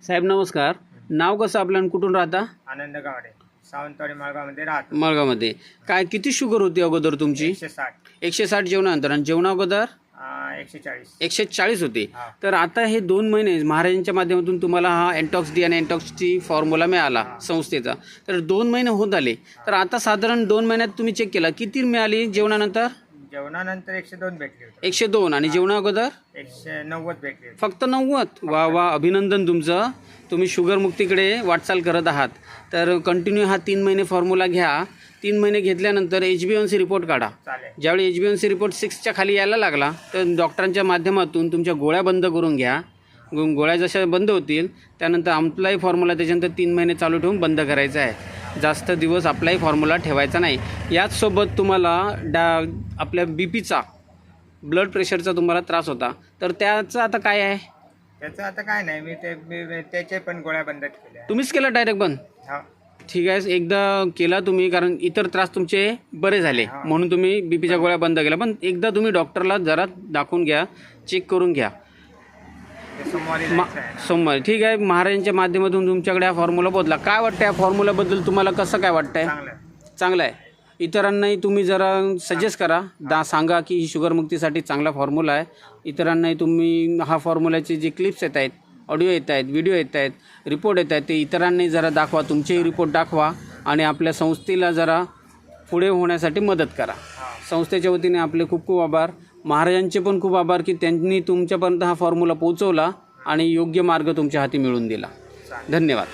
साहेब नमस्कार. नाव कसं आपलं आणि कुठून राहता? आनंद गावडे, सावंतवाडी मळगावमध्ये राहतो. मळगावमध्ये. काय किती शुगर होती अगोदर तुमची? 160. 160 जेवणानंतर, आणि जेवणा अगोदर 140. 140 होती. हा. तर आता हे 2 महिने महाराजांच्या माध्यमातून तुम्हाला हा एन्टॉक्स डी आणि एन्टॉक्स टी फॉर्म्युला मिळाला संस्थेचा. तर 2 महिने होत आले. तर आता साधारण 2 महिन्यात तुम्ही चेक केला किती मिळाली जेवणानंतर? जेवणानंतर 102 भेटली होती. 102. आणि जेवणा अगोदर 190 भेटली होती. फक्त 90. वा वा, अभिनंदन तुमचं. तुम्ही शुगरमुक्तीकडे वाटचाल करत आहात. तर कंटिन्यू हा 3 महिने फॉर्म्युला घ्या. 3 महिने घेतल्यानंतर HbA1c रिपोर्ट काढा. चालेल. ज्यावेळी HbA1c रिपोर्ट 6च्या खाली यायला लागला तर डॉक्टरांच्या माध्यमातून तुमच्या गोळ्या बंद करून घ्या. गोळ्या जशा बंद होतील त्यानंतर आपलाही फॉर्म्युला त्याच्यानंतर 3 महिने चालू ठेवून बंद करायचा आहे. जास्त दिवस आपलाही फॉर्म्युला ठेवायचा नाही. याचसोबत तुम्हाला आपल्या BPचा ब्लड प्रेशरचा तुम्हाला त्रास होता, तर त्याचं आता काय आहे? त्याचं आता काय नाही, मी त्याचे पण गोळ्या बंद केल्या. तुम्हीच केलं डायरेक्ट बंद? हा. ठीक आहे, एकदा केला तुम्ही, कारण इतर त्रास तुमचे बरे झाले म्हणून तुम्ही BPच्या गोळ्या बंद केल्या. पण एकदा तुम्ही डॉक्टरला जरा दाखवून घ्या, चेक करून घ्या. ते सोमवारी जायचं आहे. सोमवारी. ठीक आहे. महाराजांच्या माध्यमातून तुमच्याकडे हा फॉर्म्युला बदला. काय वाटतं या फॉर्म्युलाबद्दल तुम्हाला? कसं काय वाटतंय? चांगलं. चांगलं आहे. इतरांनाही तुम्ही जरा सजेस्ट करा, सांगा की ही शुगरमुक्तीसाठी चांगला फॉर्म्युला आहे. इतरांनाही तुम्ही हा फॉर्म्युलाचे जे क्लिप्स येत आहेत, ऑडिओ येत आहेत, व्हिडिओ येत आहेत, रिपोर्ट येत आहेत, ते इतरांनाही जरा दाखवा. तुमचेही रिपोर्ट दाखवा आणि आपल्या संस्थेला जरा पुढे होण्यासाठी मदत करा. संस्थेच्या वतीने आपले खूप खूप आभार. महाराजांचे पण खूप आभार की त्यांनी तुमच्यापर्यंत हा फॉर्म्युला पोहोचवला आणि योग्य मार्ग तुमच्या हाती मिळवून दिला. धन्यवाद.